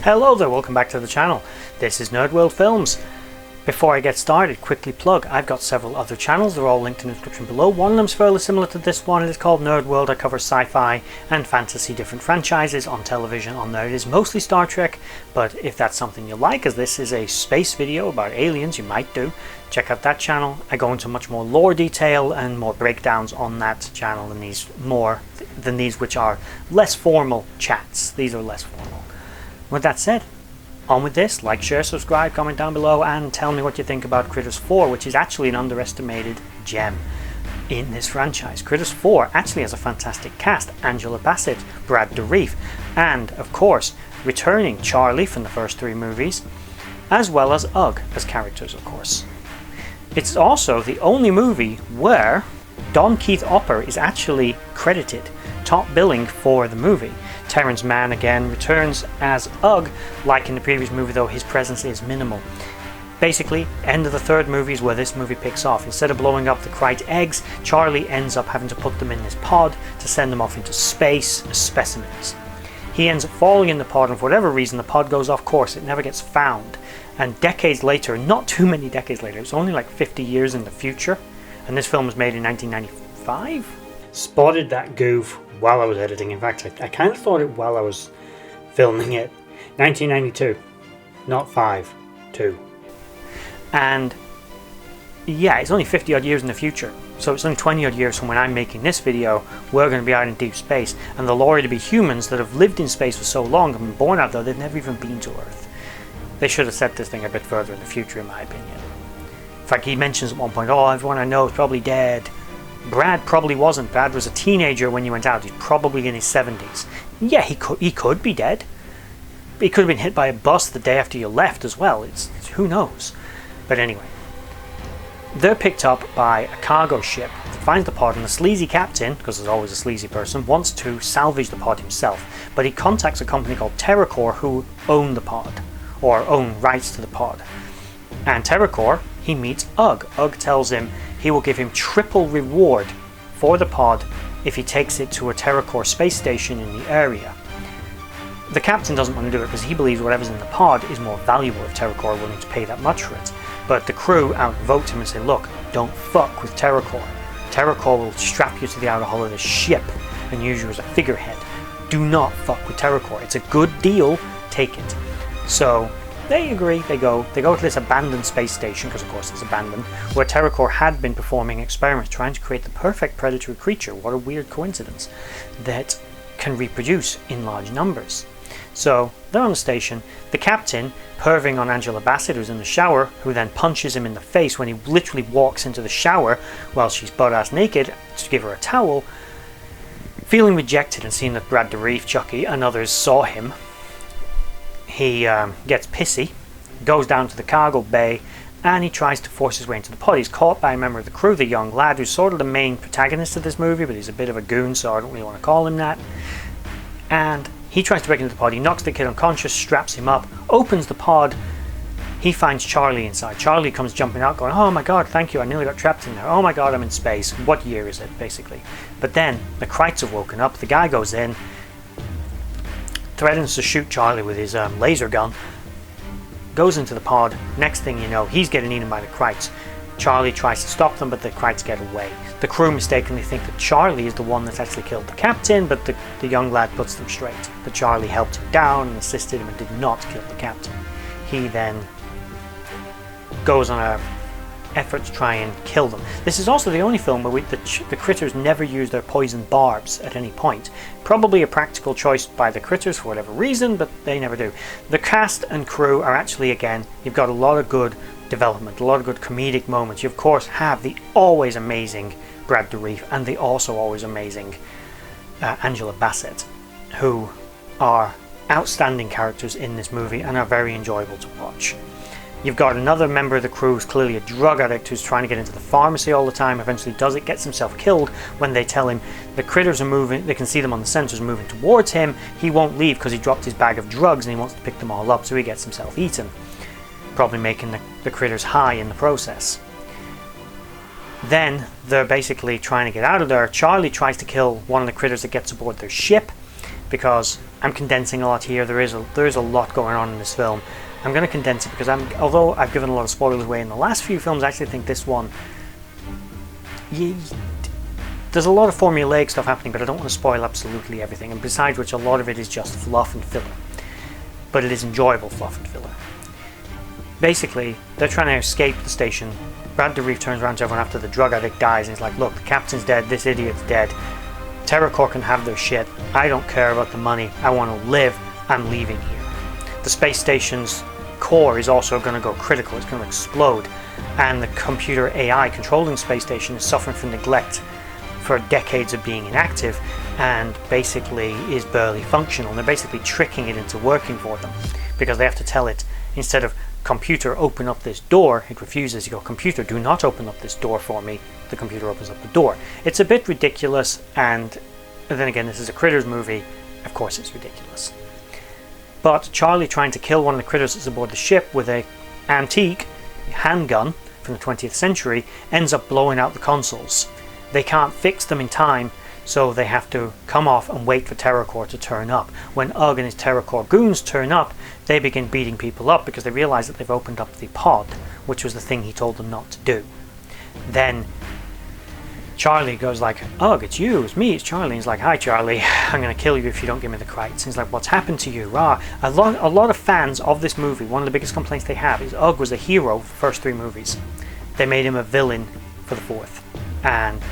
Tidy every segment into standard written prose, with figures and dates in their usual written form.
Hello there, welcome back to the channel. This is Nerd.World Films. Before I get started, quickly plug, I've got several other channels, they're all linked in the description below. One of them's fairly similar to this one, it is called Nerd.World. I cover sci-fi and fantasy, different franchises on television. On there it is mostly Star Trek, but if that's something you like, as this is a space video about aliens, you might do, check out that channel. I go into much more lore detail and more breakdowns on that channel than these which are less formal chats. These are less formal. With that said, on with this. Like, share, subscribe, comment down below, and tell me what you think about Critters 4, which is actually an underestimated gem in this franchise. Critters 4 actually has a fantastic cast. Angela Bassett, Brad Dourif, and, of course, returning Charlie from the first three movies, as well as Ugg as characters, of course. It's also the only movie where Don Keith Opper is actually credited, top billing for the movie. Terrence Mann again returns as Ugg. Like in the previous movie though, his presence is minimal. Basically, end of the third movie is where this movie picks off. Instead of blowing up the Krite eggs, Charlie ends up having to put them in this pod to send them off into space as specimens. He ends up falling in the pod, and for whatever reason the pod goes off course. It never gets found. And decades later, not too many decades later, it's only like 50 years in the future, and this film was made in 1995, spotted that goof while I was editing. In fact, I kind of thought it while I was filming it. 1992, not 5, 2. And yeah, it's only 50 odd years in the future, so it's only 20 odd years from when I'm making this video. We're going to be out in deep space, and they'll already be humans that have lived in space for so long and been born out there, they've never even been to Earth. They should have set this thing a bit further in the future, in my opinion. In fact, he mentions at one point, oh, everyone I know is probably dead. Brad probably wasn't. Brad was a teenager when you went out. He's probably in his 70s. Yeah, he could be dead. He could have been hit by a bus the day after you left as well. It's who knows. But anyway, they're picked up by a cargo ship that finds the pod, and the sleazy captain, because there's always a sleazy person, wants to salvage the pod himself. But he contacts a company called TerraCore who own the pod, or own rights to the pod. And TerraCore, he meets Ugg. Ugg tells him he will give him triple reward for the pod if he takes it to a TerraCore space station in the area. The captain doesn't want to do it because he believes whatever's in the pod is more valuable if TerraCore are willing to pay that much for it. But the crew outvote him and say, look, don't fuck with TerraCore. TerraCore will strap you to the outer hull of the ship and use you as a figurehead. Do not fuck with TerraCore. It's a good deal, take it. So they agree. They go to this abandoned space station, because of course it's abandoned, where TerraCore had been performing experiments trying to create the perfect predatory creature. What a weird coincidence, that can reproduce in large numbers. So they're on the station. The captain, perving on Angela Bassett, who's in the shower, who then punches him in the face when he literally walks into the shower while she's butt-ass naked to give her a towel. Feeling rejected and seeing that Brad Dourif, Chucky, and others saw him, he gets pissy, goes down to the cargo bay, and he tries to force his way into the pod. He's caught by a member of the crew, the young lad, who's sort of the main protagonist of this movie, but he's a bit of a goon, so I don't really want to call him that. And he tries to break into the pod. He knocks the kid unconscious, straps him up, opens the pod. He finds Charlie inside. Charlie comes jumping out going, oh my god, thank you, I nearly got trapped in there. Oh my god, I'm in space. What year is it, basically? But then the Krites have woken up. The guy goes in, threatens to shoot Charlie with his laser gun, goes into the pod. Next thing you know, he's getting eaten by the Krites. Charlie tries to stop them, but the Krites get away. The crew mistakenly think that Charlie is the one that's actually killed the captain, but the young lad puts them straight. That Charlie helped him down and assisted him and did not kill the captain. He then goes on a effort to try and kill them. This is also the only film where the critters never use their poison barbs at any point. Probably a practical choice by the critters for whatever reason, but they never do. The cast and crew are actually, again, you've got a lot of good development, a lot of good comedic moments. You of course have the always amazing Brad Dourif and the also always amazing Angela Bassett, who are outstanding characters in this movie and are very enjoyable to watch. You've got another member of the crew who's clearly a drug addict who's trying to get into the pharmacy all the time. Eventually does it, gets himself killed when they tell him the critters are moving, they can see them on the sensors moving towards him. He won't leave because he dropped his bag of drugs and he wants to pick them all up, so he gets himself eaten, probably making the critters high in the process. Then they're basically trying to get out of there. Charlie tries to kill one of the critters that gets aboard their ship because I'm condensing a lot here. There is a lot going on in this film. I'm going to condense it because although I've given a lot of spoilers away in the last few films, I actually think this one, there's a lot of formulaic stuff happening, but I don't want to spoil absolutely everything. And besides which, a lot of it is just fluff and filler. But it is enjoyable fluff and filler. Basically, they're trying to escape the station. Brad Dourif turns around to everyone after the drug addict dies and he's like, look, the captain's dead, this idiot's dead. TerraCorp can have their shit. I don't care about the money. I want to live. I'm leaving here. The space station's core is also going to go critical. It's going to explode. And the computer AI controlling the space station is suffering from neglect for decades of being inactive and basically is barely functional. And they're basically tricking it into working for them because they have to tell it, instead of computer open up this door, it refuses. You go, computer, do not open up this door for me. The computer opens up the door. It's a bit ridiculous, and then again, this is a Critters movie. Of course it's ridiculous. But Charlie trying to kill one of the critters that's aboard the ship with a antique handgun from the 20th century ends up blowing out the consoles. They can't fix them in time, so they have to come off and wait for TerraCorp to turn up. When Ugg and his TerraCorp goons turn up, they begin beating people up because they realize that they've opened up the pod, which was the thing he told them not to do. Then Charlie goes like, Ugg, it's you, it's me, it's Charlie. And he's like, hi Charlie, I'm going to kill you if you don't give me the crates. And he's like, what's happened to you? A lot of fans of this movie, one of the biggest complaints they have is Ugg was a hero for the first 3 movies. They made him a villain for the 4th. And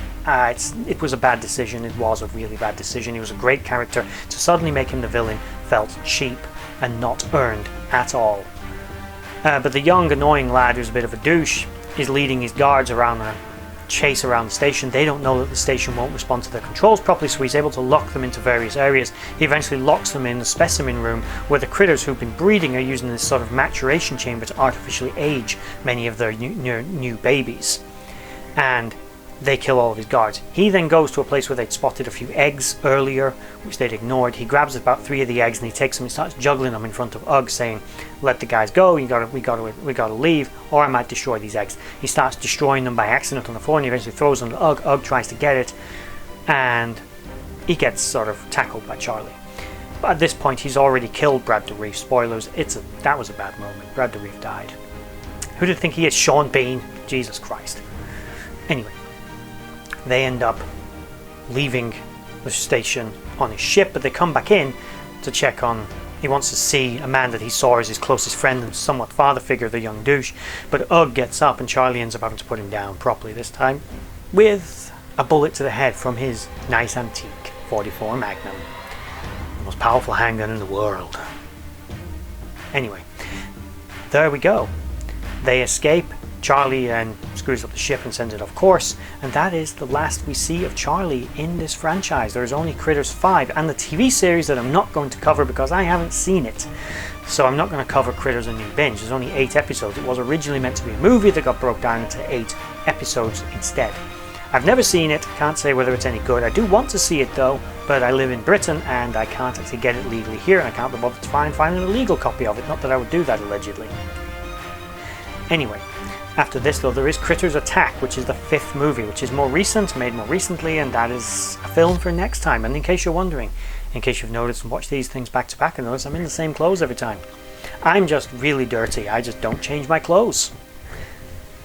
it was a bad decision. It was a really bad decision. He was a great character. To suddenly make him the villain felt cheap and not earned at all. But the young, annoying lad who's a bit of a douche is leading his guards around a chase around the station. They don't know that the station won't respond to their controls properly, so he's able to lock them into various areas. He eventually locks them in the specimen room where the critters who've been breeding are using this sort of maturation chamber to artificially age many of their new babies. And they kill all of his guards. He then goes to a place where they'd spotted a few eggs earlier, which they'd ignored. He grabs about 3 of the eggs and he takes them and starts juggling them in front of Ugg, saying, let the guys go, we gotta leave, or I might destroy these eggs. He starts destroying them by accident on the floor and he eventually throws them to Ugg. Ugg tries to get it and he gets sort of tackled by Charlie. But at this point he's already killed Brad Dourif. Spoilers, that was a bad moment. Brad Dourif died. Who did you think he is? Sean Bean? Jesus Christ. Anyway, they end up leaving the station on his ship, but they come back in to check on. He wants to see a man that he saw as his closest friend and somewhat father figure, the young douche. But Ugg gets up and Charlie ends up having to put him down properly this time with a bullet to the head from his nice antique 44 Magnum. The most powerful handgun in the world. Anyway, there we go. They escape. Charlie screws up the ship and sends it off course, and that is the last we see of Charlie in this franchise. There is only Critters 5 and the TV series that I'm not going to cover because I haven't seen it. So I'm not going to cover Critters A New Binge. There's only 8 episodes. It was originally meant to be a movie that got broke down into 8 episodes instead. I've never seen it, can't say whether it's any good. I do want to see it though, but I live in Britain and I can't actually get it legally here, and I can't be bothered to find an illegal copy of it. Not that I would do that allegedly. Anyway. After this though, there is Critters Attack, which is the 5th movie, which is more recent, made more recently, and that is a film for next time. And in case you're wondering, in case you've noticed and watched these things back to back and noticed I'm in the same clothes every time. I'm just really dirty, I just don't change my clothes.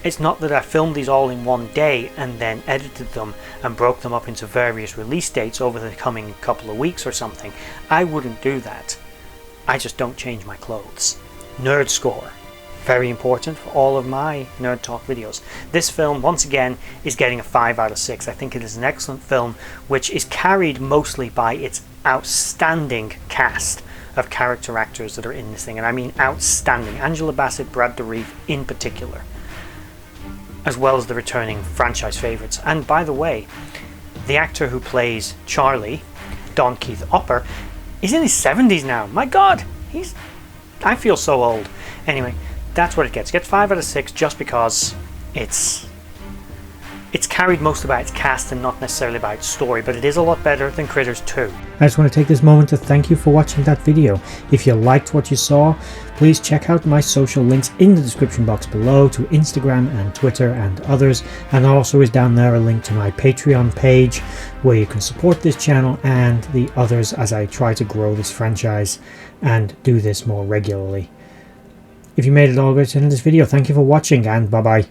It's not that I filmed these all in one day and then edited them and broke them up into various release dates over the coming couple of weeks or something. I wouldn't do that. I just don't change my clothes. Nerd score. Very important for all of my Nerd Talk videos. This film, once again, is getting a 5 out of 6. I think it is an excellent film, which is carried mostly by its outstanding cast of character actors that are in this thing. And I mean outstanding. Angela Bassett, Brad Dourif in particular. As well as the returning franchise favourites. And by the way, the actor who plays Charlie, Don Keith Opper, is in his 70s now. My God! I feel so old. Anyway, that's what it gets. It gets 5 out of 6 just because it's It's carried mostly by its cast and not necessarily by its story, but it is a lot better than Critters 2. I just want to take this moment to thank you for watching that video. If you liked what you saw, please check out my social links in the description box below to Instagram and Twitter and others, and also is down there a link to my Patreon page where you can support this channel and the others as I try to grow this franchise and do this more regularly. If you made it all the way to the end of this video, thank you for watching, and bye bye.